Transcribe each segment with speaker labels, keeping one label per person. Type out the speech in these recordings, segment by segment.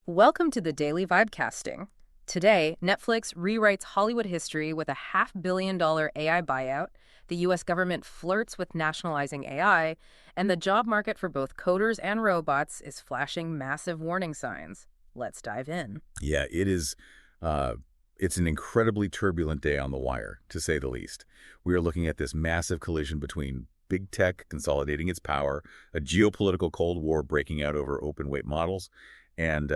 Speaker 1: Welcome to the Daily Vibecasting. Today, Netflix rewrites Hollywood history with a $500 million AI buyout, the U.S. government flirts with nationalizing AI, and the job market for both coders and robots is flashing massive warning signs. Let's dive in.
Speaker 2: Yeah, it is. It's an incredibly turbulent day on the wire, to say the least. We are looking at this massive collision between big tech consolidating its power, a geopolitical Cold War breaking out over open-weight models, and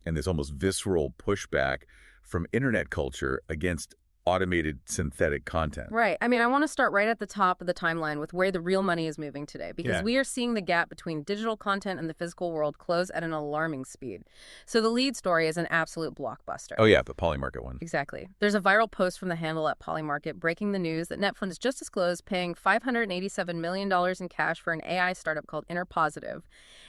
Speaker 2: this almost visceral pushback from internet culture against automated synthetic content.
Speaker 1: Right. I want to start right at the top of the timeline with where the real money is moving today, because we are seeing the gap between digital content and the physical world close at an alarming speed. So the lead story is an absolute blockbuster.
Speaker 2: Oh yeah, the Polymarket one.
Speaker 1: Exactly. There's a viral post from the handle at Polymarket breaking the news that Netflix just disclosed paying $587 million in cash for an AI startup called Interpositive.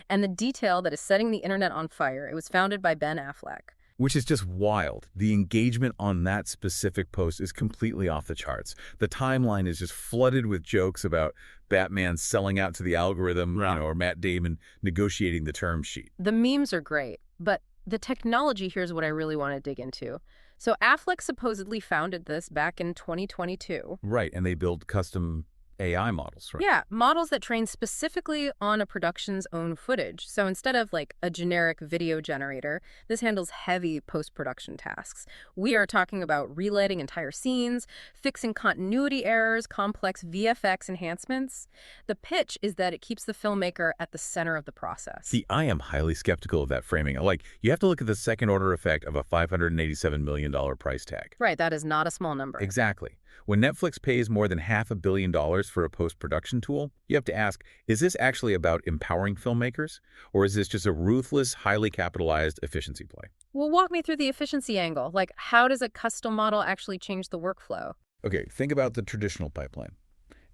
Speaker 1: And the detail that is setting the internet on fire, it was founded by Ben Affleck.
Speaker 2: Which is just wild. The engagement on that specific post is completely off the charts. The timeline is just flooded with jokes about Batman selling out to the algorithm, or Matt Damon negotiating the term sheet.
Speaker 1: The memes are great, but the technology here is what I really want to dig into. So Affleck supposedly founded this back in 2022.
Speaker 2: Right, and they build custom AI models, right?
Speaker 1: Yeah, models that train specifically on a production's own footage. So instead of like a generic video generator, this handles heavy post-production tasks. We are talking about relighting entire scenes, fixing continuity errors, complex VFX enhancements. The pitch is that it keeps the filmmaker at the center of the process.
Speaker 2: See, I am highly skeptical of that framing. You have to look at the second-order effect of a $587 million price tag.
Speaker 1: Right, that is not a small number.
Speaker 2: Exactly. When Netflix pays more than $500 million for a post-production tool, you have to ask, is this actually about empowering filmmakers? Or is this just a ruthless, highly capitalized efficiency play?
Speaker 1: Well, walk me through the efficiency angle. How does a custom model actually change the workflow?
Speaker 2: Okay, think about the traditional pipeline.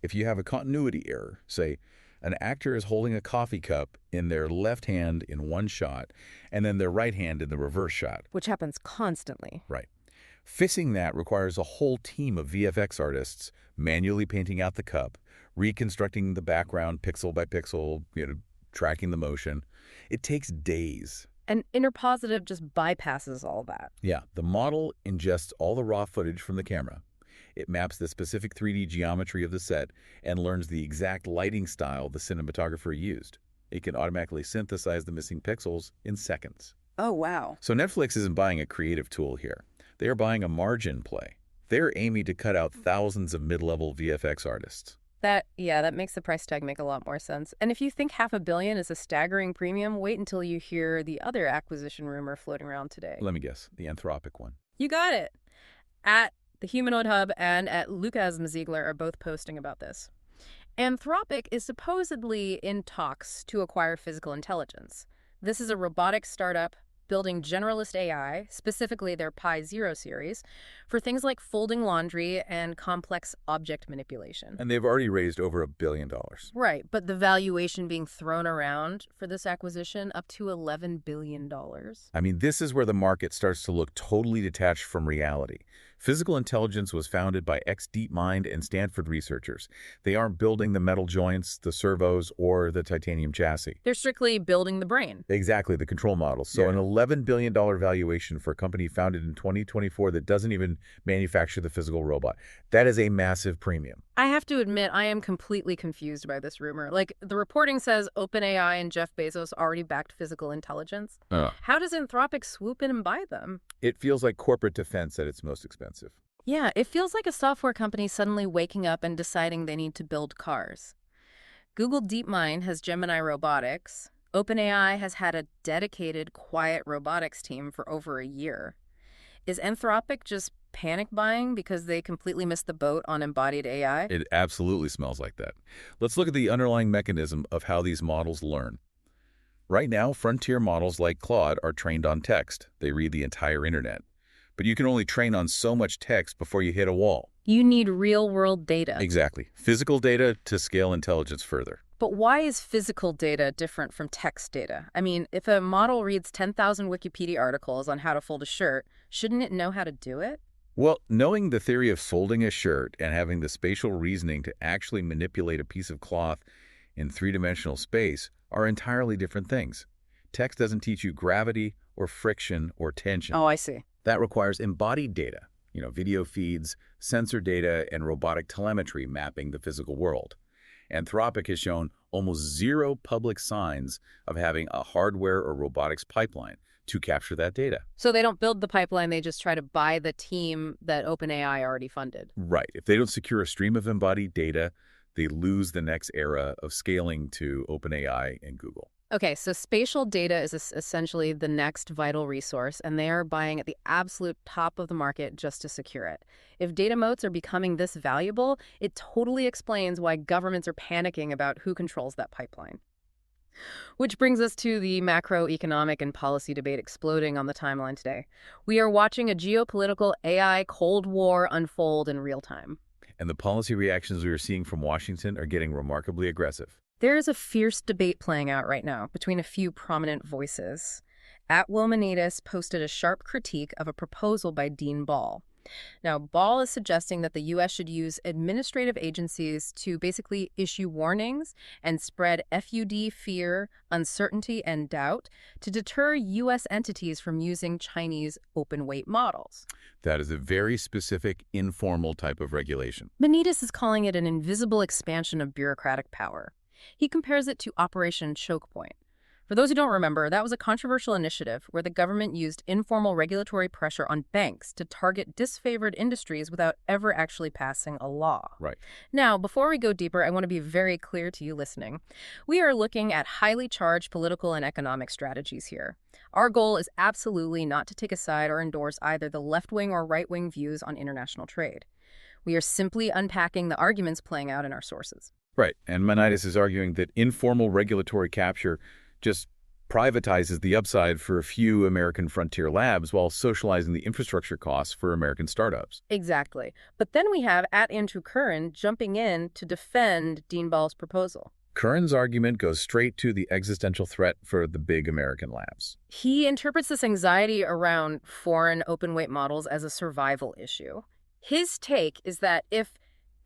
Speaker 2: If you have a continuity error, say, an actor is holding a coffee cup in their left hand in one shot, and then their right hand in the reverse shot.
Speaker 1: Which happens constantly.
Speaker 2: Right. Fixing that requires a whole team of VFX artists manually painting out the cup, reconstructing the background pixel by pixel, tracking the motion. It takes days.
Speaker 1: And Interpositive just bypasses all that.
Speaker 2: Yeah, the model ingests all the raw footage from the camera. It maps the specific 3D geometry of the set and learns the exact lighting style the cinematographer used. It can automatically synthesize the missing pixels in seconds.
Speaker 1: Oh, wow.
Speaker 2: So Netflix isn't buying a creative tool here. They are buying a margin play. They're aiming to cut out thousands of mid-level VFX artists.
Speaker 1: That makes the price tag make a lot more sense. And if you think $500 million is a staggering premium, wait until you hear the other acquisition rumor floating around today.
Speaker 2: Let me guess, the Anthropic one.
Speaker 1: You got it. At the Humanoid Hub and at Lucas Mazigler are both posting about this. Anthropic is supposedly in talks to acquire physical intelligence. This is a robotics startup building generalist AI, specifically their Pi Zero series, for things like folding laundry and complex object manipulation.
Speaker 2: And they've already raised over $1 billion.
Speaker 1: Right, but the valuation being thrown around for this acquisition up to $11 billion.
Speaker 2: This is where the market starts to look totally detached from reality. Physical intelligence was founded by ex-DeepMind and Stanford researchers. They aren't building the metal joints, the servos, or the titanium chassis.
Speaker 1: They're strictly building the brain.
Speaker 2: Exactly, the control models. So an $11 billion valuation for a company founded in 2024 that doesn't even manufacture the physical robot. That is a massive premium.
Speaker 1: I have to admit, I am completely confused by this rumor. The reporting says OpenAI and Jeff Bezos already backed physical intelligence. How does Anthropic swoop in and buy them?
Speaker 2: It feels like corporate defense at its most expensive.
Speaker 1: Yeah, it feels like a software company suddenly waking up and deciding they need to build cars. Google DeepMind has Gemini Robotics. OpenAI has had a dedicated, quiet robotics team for over a year. Is Anthropic just panic buying because they completely missed the boat on embodied AI?
Speaker 2: It absolutely smells like that. Let's look at the underlying mechanism of how these models learn. Right now, frontier models like Claude are trained on text. They read the entire internet. But you can only train on so much text before you hit a wall.
Speaker 1: You need real-world data.
Speaker 2: Exactly. Physical data to scale intelligence further.
Speaker 1: But why is physical data different from text data? If a model reads 10,000 Wikipedia articles on how to fold a shirt, shouldn't it know how to do it?
Speaker 2: Well, knowing the theory of folding a shirt and having the spatial reasoning to actually manipulate a piece of cloth in three-dimensional space are entirely different things. Text doesn't teach you gravity or friction or tension.
Speaker 1: Oh, I see.
Speaker 2: That requires embodied data, video feeds, sensor data, and robotic telemetry mapping the physical world. Anthropic has shown almost zero public signs of having a hardware or robotics pipeline to capture that data.
Speaker 1: So they don't build the pipeline, they just try to buy the team that OpenAI already funded.
Speaker 2: Right. If they don't secure a stream of embodied data, they lose the next era of scaling to OpenAI and Google.
Speaker 1: Okay, so spatial data is essentially the next vital resource, and they are buying at the absolute top of the market just to secure it. If data moats are becoming this valuable, it totally explains why governments are panicking about who controls that pipeline. Which brings us to the macroeconomic and policy debate exploding on the timeline today. We are watching a geopolitical AI Cold War unfold in real time.
Speaker 2: And the policy reactions we are seeing from Washington are getting remarkably aggressive.
Speaker 1: There is a fierce debate playing out right now between a few prominent voices. Manidis posted a sharp critique of a proposal by Dean Ball. Now, Ball is suggesting that the U.S. should use administrative agencies to basically issue warnings and spread FUD, fear, uncertainty, and doubt to deter U.S. entities from using Chinese open-weight models.
Speaker 2: That is a very specific, informal type of regulation.
Speaker 1: Manidis is calling it an invisible expansion of bureaucratic power. He compares it to Operation Choke Point. For those who don't remember, that was a controversial initiative where the government used informal regulatory pressure on banks to target disfavored industries without ever actually passing a law.
Speaker 2: Right.
Speaker 1: Now, before we go deeper, I want to be very clear to you listening. We are looking at highly charged political and economic strategies here. Our goal is absolutely not to take a side or endorse either the left-wing or right-wing views on international trade. We are simply unpacking the arguments playing out in our sources.
Speaker 2: Right. And Manidis is arguing that informal regulatory capture just privatizes the upside for a few American frontier labs while socializing the infrastructure costs for American startups.
Speaker 1: Exactly. But then we have Andrew Curran jumping in to defend Dean Ball's proposal.
Speaker 2: Curran's argument goes straight to the existential threat for the big American labs.
Speaker 1: He interprets this anxiety around foreign open-weight models as a survival issue. His take is that if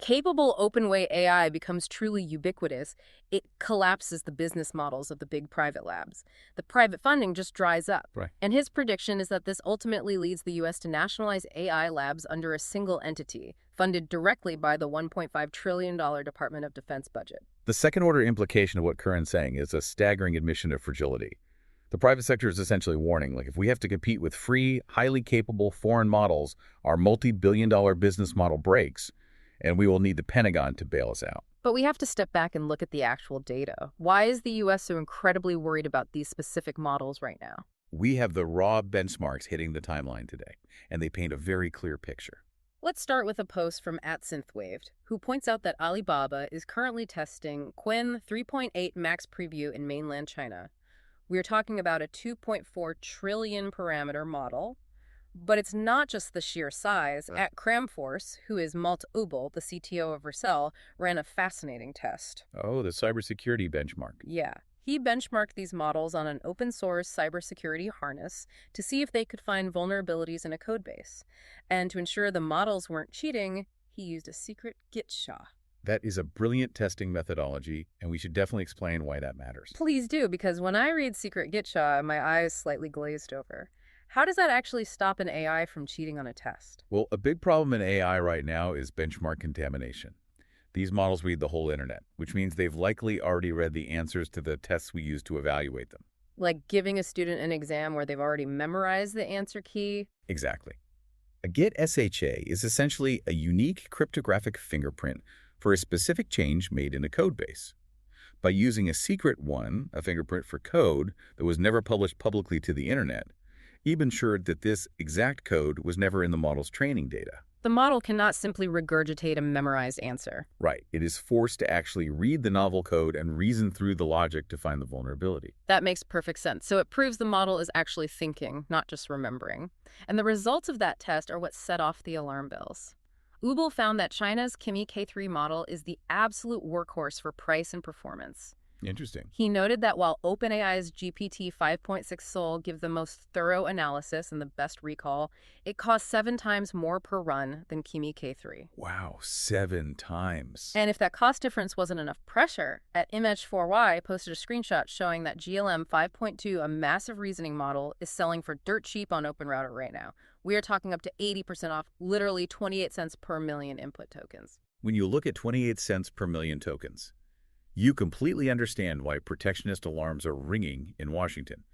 Speaker 1: capable open-weight AI becomes truly ubiquitous, it collapses the business models of the big private labs. The private funding just dries up.
Speaker 2: Right.
Speaker 1: And his prediction is that this ultimately leads the U.S. to nationalize AI labs under a single entity, funded directly by the $1.5 trillion Department of Defense budget.
Speaker 2: The second-order implication of what Curran's saying is a staggering admission of fragility. The private sector is essentially warning, if we have to compete with free, highly capable foreign models, our multi-billion-dollar business model breaks, and we will need the Pentagon to bail us out.
Speaker 1: But we have to step back and look at the actual data. Why is the U.S. so incredibly worried about these specific models right now?
Speaker 2: We have the raw benchmarks hitting the timeline today, and they paint a very clear picture.
Speaker 1: Let's start with a post from @synthwaved, who points out that Alibaba is currently testing Qwen 3.8 Max Preview in mainland China. We're talking about a 2.4 trillion parameter model. But it's not just the sheer size. @Cramforce, who is Malte Ubel, the CTO of Vercel, ran a fascinating test.
Speaker 2: Oh, the cybersecurity benchmark.
Speaker 1: Yeah. He benchmarked these models on an open-source cybersecurity harness to see if they could find vulnerabilities in a codebase. And to ensure the models weren't cheating, he used a secret Git SHA.
Speaker 2: That is a brilliant testing methodology, and we should definitely explain why that matters.
Speaker 1: Please do, because when I read secret Git SHA, my eyes slightly glazed over. How does that actually stop an AI from cheating on a test?
Speaker 2: Well, a big problem in AI right now is benchmark contamination. These models read the whole internet, which means they've likely already read the answers to the tests we use to evaluate them.
Speaker 1: Like giving a student an exam where they've already memorized the answer key?
Speaker 2: Exactly. A Git SHA is essentially a unique cryptographic fingerprint for a specific change made in a code base. By using a secret one, a fingerprint for code that was never published publicly to the internet, Ebe ensured that this exact code was never in the model's training data.
Speaker 1: The model cannot simply regurgitate a memorized answer.
Speaker 2: Right. It is forced to actually read the novel code and reason through the logic to find the vulnerability.
Speaker 1: That makes perfect sense. So it proves the model is actually thinking, not just remembering. And the results of that test are what set off the alarm bells. Ubel found that China's Kimi K3 model is the absolute workhorse for price and performance.
Speaker 2: Interesting.
Speaker 1: He noted that while OpenAI's GPT 5.6 Sol give the most thorough analysis and the best recall, it costs 7 times more per run than Kimi K3.
Speaker 2: Wow, 7 times.
Speaker 1: And if that cost difference wasn't enough pressure, at Image4Y posted a screenshot showing that GLM 5.2, a massive reasoning model, is selling for dirt cheap on OpenRouter right now. We are talking up to 80% off, literally 28 cents per million input tokens.
Speaker 2: When you look at 28 cents per million tokens, you completely understand why protectionist alarms are ringing in Washington.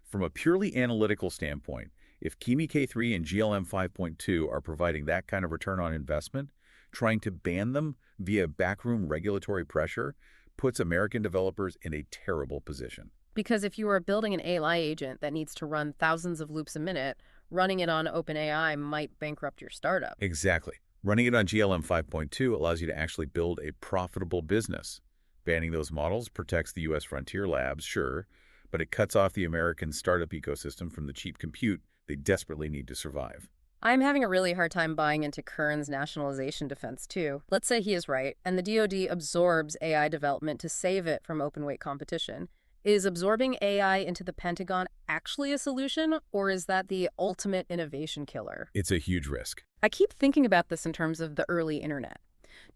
Speaker 2: From a purely analytical standpoint, if Kimi K3 and GLM 5.2 are providing that kind of return on investment, trying to ban them via backroom regulatory pressure puts American developers in a terrible position.
Speaker 1: Because if you are building an AI agent that needs to run thousands of loops a minute, running it on OpenAI might bankrupt your startup.
Speaker 2: Exactly. Running it on GLM 5.2 allows you to actually build a profitable business. Banning those models protects the U.S. frontier labs, sure, but it cuts off the American startup ecosystem from the cheap compute they desperately need to survive.
Speaker 1: I'm having a really hard time buying into Kern's nationalization defense, too. Let's say he is right, and the DoD absorbs AI development to save it from open-weight competition. Is absorbing AI into the Pentagon actually a solution, or is that the ultimate innovation killer?
Speaker 2: It's a huge risk.
Speaker 1: I keep thinking about this in terms of the early internet.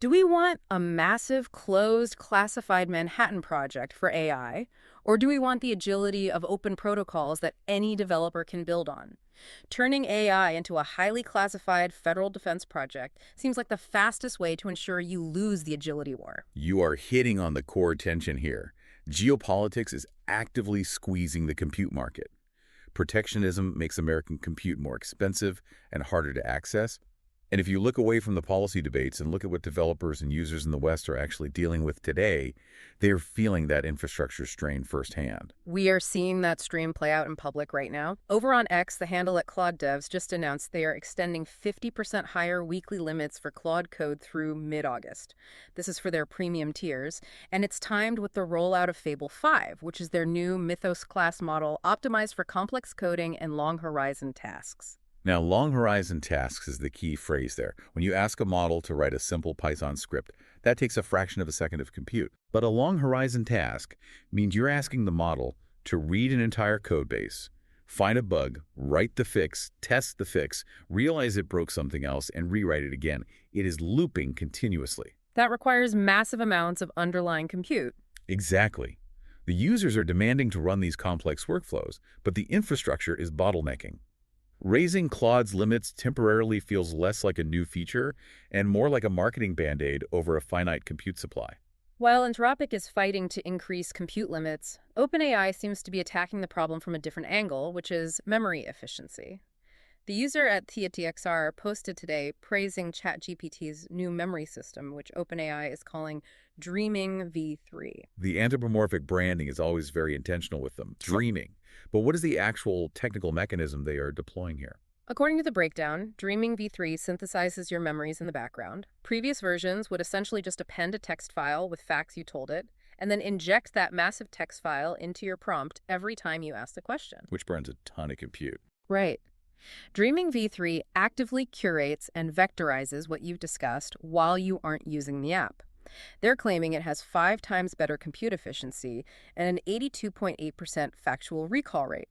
Speaker 1: Do we want a massive, closed, classified Manhattan Project for AI, or do we want the agility of open protocols that any developer can build on? Turning AI into a highly classified federal defense project seems like the fastest way to ensure you lose the agility war.
Speaker 2: You are hitting on the core tension here. Geopolitics is actively squeezing the compute market. Protectionism makes American compute more expensive and harder to access. And if you look away from the policy debates and look at what developers and users in the West are actually dealing with today, they are feeling that infrastructure strain firsthand.
Speaker 1: We are seeing that stream play out in public right now. Over on X, the handle at Claude Devs just announced they are extending 50% higher weekly limits for Claude Code through mid-August. This is for their premium tiers, and it's timed with the rollout of Fable 5, which is their new Mythos class model optimized for complex coding and long horizon tasks.
Speaker 2: Now, long horizon tasks is the key phrase there. When you ask a model to write a simple Python script, that takes a fraction of a second of compute. But a long horizon task means you're asking the model to read an entire code base, find a bug, write the fix, test the fix, realize it broke something else, and rewrite it again. It is looping continuously.
Speaker 1: That requires massive amounts of underlying compute.
Speaker 2: Exactly. The users are demanding to run these complex workflows, but the infrastructure is bottlenecking. Raising Claude's limits temporarily feels less like a new feature and more like a marketing band-aid over a finite compute supply.
Speaker 1: While Anthropic is fighting to increase compute limits, OpenAI seems to be attacking the problem from a different angle, which is memory efficiency. The user at TheaTXR posted today praising ChatGPT's new memory system, which OpenAI is calling Dreaming v3.
Speaker 2: The anthropomorphic branding is always very intentional with them. Dreaming. But what is the actual technical mechanism they are deploying here?
Speaker 1: According to the breakdown, Dreaming v3 synthesizes your memories in the background. Previous versions would essentially just append a text file with facts you told it, and then inject that massive text file into your prompt every time you asked a question.
Speaker 2: Which burns a ton of compute.
Speaker 1: Right. Dreaming v3 actively curates and vectorizes what you've discussed while you aren't using the app. They're claiming it has 5 times better compute efficiency and an 82.8% factual recall rate.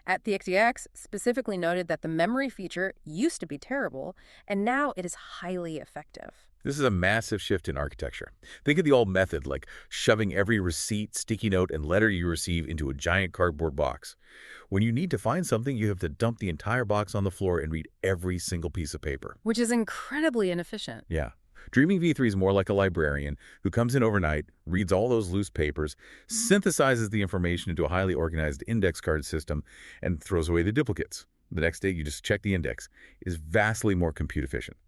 Speaker 1: At the XDX specifically noted that the memory feature used to be terrible, and now it is highly effective.
Speaker 2: This is a massive shift in architecture. Think of the old method, like shoving every receipt, sticky note, and letter you receive into a giant cardboard box. When you need to find something, you have to dump the entire box on the floor and read every single piece of paper.
Speaker 1: Which is incredibly inefficient.
Speaker 2: Yeah. Dreaming v3 is more like a librarian who comes in overnight, reads all those loose papers, synthesizes the information into a highly organized index card system, and throws away the duplicates. The next day, you just check the index. It is vastly more compute efficient.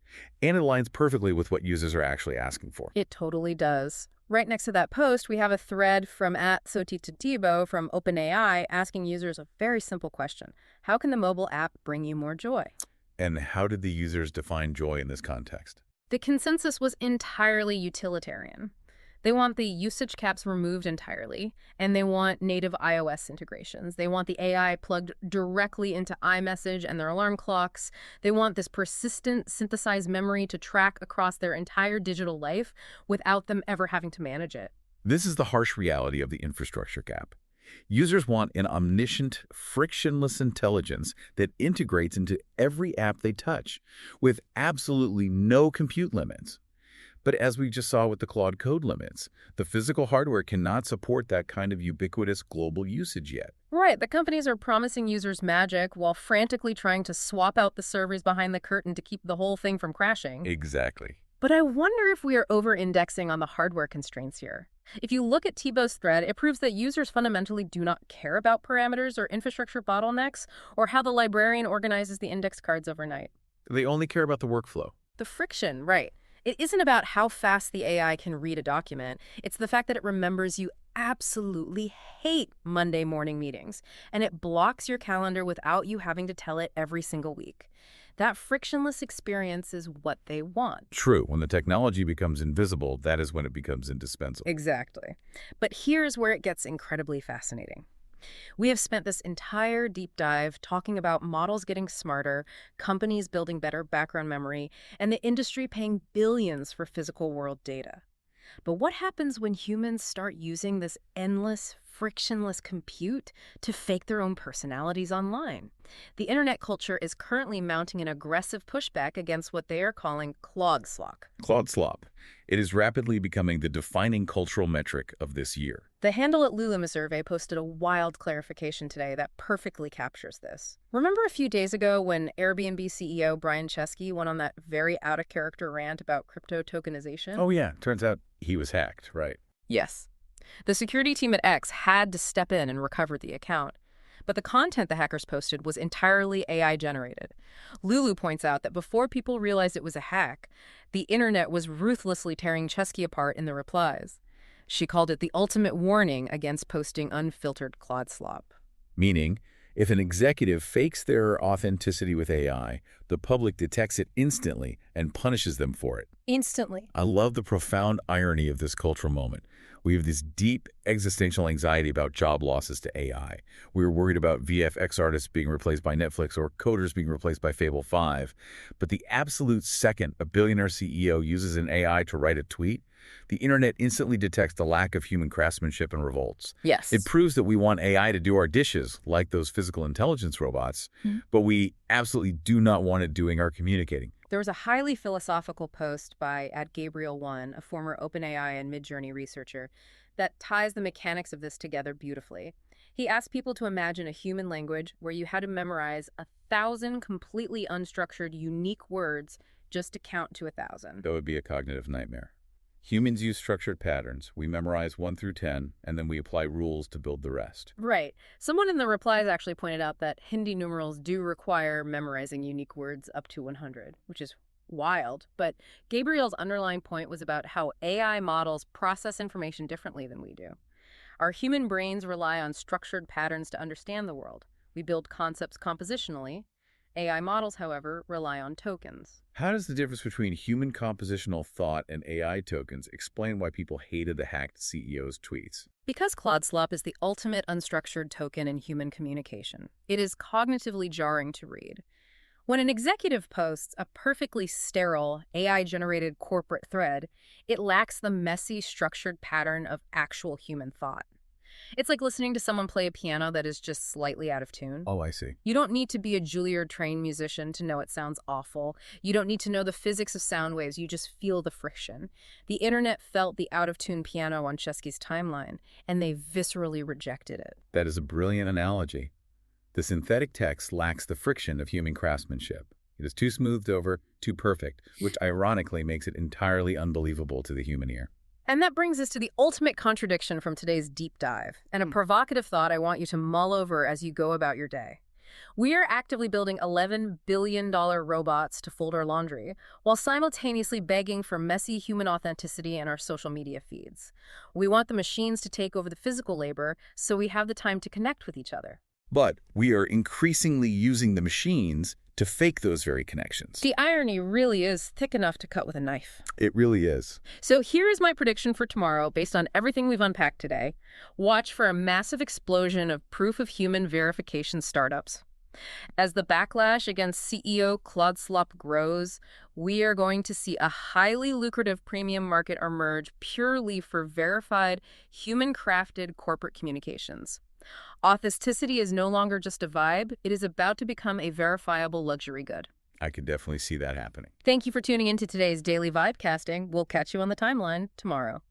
Speaker 2: And it aligns perfectly with what users are actually asking for.
Speaker 1: It totally does. Right next to that post, we have a thread from @Sotitatibo from OpenAI asking users a very simple question. How can the mobile app bring you more joy?
Speaker 2: And how did the users define joy in this context?
Speaker 1: The consensus was entirely utilitarian. They want the usage caps removed entirely, and they want native iOS integrations. They want the AI plugged directly into iMessage and their alarm clocks. They want this persistent synthesized memory to track across their entire digital life without them ever having to manage it.
Speaker 2: This is the harsh reality of the infrastructure gap. Users want an omniscient, frictionless intelligence that integrates into every app they touch, with absolutely no compute limits. But as we just saw with the Claude code limits, the physical hardware cannot support that kind of ubiquitous global usage yet.
Speaker 1: Right, the companies are promising users magic while frantically trying to swap out the servers behind the curtain to keep the whole thing from crashing.
Speaker 2: Exactly.
Speaker 1: But I wonder if we are over-indexing on the hardware constraints here. If you look at Thibault's thread, it proves that users fundamentally do not care about parameters or infrastructure bottlenecks or how the librarian organizes the index cards overnight.
Speaker 2: They only care about the workflow.
Speaker 1: The friction, right. It isn't about how fast the AI can read a document. It's the fact that it remembers you absolutely hate Monday morning meetings, and it blocks your calendar without you having to tell it every single week. That frictionless experience is what they want.
Speaker 2: True, when the technology becomes invisible, that is when it becomes indispensable.
Speaker 1: Exactly. But here's where it gets incredibly fascinating. We have spent this entire deep dive talking about models getting smarter, companies building better background memory, and the industry paying billions for physical world data. But what happens when humans start using this endless, frictionless compute to fake their own personalities online? The internet culture is currently mounting an aggressive pushback against what they are calling Claude slop.
Speaker 2: Claude slop. It is rapidly becoming the defining cultural metric of this year.
Speaker 1: The Handle at Lulem survey posted a wild clarification today that perfectly captures this. Remember a few days ago when Airbnb CEO Brian Chesky went on that very out-of-character rant about crypto tokenization?
Speaker 2: Oh yeah, turns out he was hacked, right?
Speaker 1: Yes. The security team at X had to step in and recover the account. But the content the hackers posted was entirely AI-generated. Lulu points out that before people realized it was a hack, the internet was ruthlessly tearing Chesky apart in the replies. She called it the ultimate warning against posting unfiltered Claude slop.
Speaker 2: Meaning, if an executive fakes their authenticity with AI, the public detects it instantly and punishes them for it.
Speaker 1: Instantly.
Speaker 2: I love the profound irony of this cultural moment. We have this deep existential anxiety about job losses to AI. We're worried about VFX artists being replaced by Netflix or coders being replaced by Fable 5. But the absolute second a billionaire CEO uses an AI to write a tweet, the internet instantly detects the lack of human craftsmanship and revolts.
Speaker 1: Yes.
Speaker 2: It proves that we want AI to do our dishes, like those physical intelligence robots, but we absolutely do not want it doing our communicating.
Speaker 1: There was a highly philosophical post by @Gabriel1, a former OpenAI and Midjourney researcher, that ties the mechanics of this together beautifully. He asked people to imagine a human language where you had to memorize 1,000 completely unstructured, unique words just to count to 1,000.
Speaker 2: That would be a cognitive nightmare. Humans use structured patterns. We memorize 1 through 10, and then we apply rules to build the rest.
Speaker 1: Right. Someone in the replies actually pointed out that Hindi numerals do require memorizing unique words up to 100, which is wild. But Gabriel's underlying point was about how AI models process information differently than we do. Our human brains rely on structured patterns to understand the world. We build concepts compositionally. AI models, however, rely on tokens.
Speaker 2: How does the difference between human compositional thought and AI tokens explain why people hated the hacked CEO's tweets?
Speaker 1: Because Claude slop is the ultimate unstructured token in human communication, it is cognitively jarring to read. When an executive posts a perfectly sterile, AI-generated corporate thread, it lacks the messy, structured pattern of actual human thought. It's like listening to someone play a piano that is just slightly out of tune.
Speaker 2: Oh, I see.
Speaker 1: You don't need to be a Juilliard-trained musician to know it sounds awful. You don't need to know the physics of sound waves. You just feel the friction. The internet felt the out-of-tune piano on Chesky's timeline, and they viscerally rejected it.
Speaker 2: That is a brilliant analogy. The synthetic text lacks the friction of human craftsmanship. It is too smoothed over, too perfect, which ironically makes it entirely unbelievable to the human ear.
Speaker 1: And that brings us to the ultimate contradiction from today's deep dive, and a provocative thought I want you to mull over as you go about your day. We are actively building $11 billion robots to fold our laundry, while simultaneously begging for messy human authenticity in our social media feeds. We want the machines to take over the physical labor so we have the time to connect with each other.
Speaker 2: But we are increasingly using the machines to fake those very connections.
Speaker 1: The irony really is thick enough to cut with a knife.
Speaker 2: It really is.
Speaker 1: So here is my prediction for tomorrow based on everything we've unpacked today. Watch for a massive explosion of proof of human verification startups. As the backlash against CEO Claude grows, we are going to see a highly lucrative premium market emerge purely for verified, human-crafted corporate communications. Authenticity is no longer just a vibe, it is about to become a verifiable luxury good.
Speaker 2: I could definitely see that happening.
Speaker 1: Thank you for tuning into today's Daily Vibecasting. We'll catch you on the timeline tomorrow.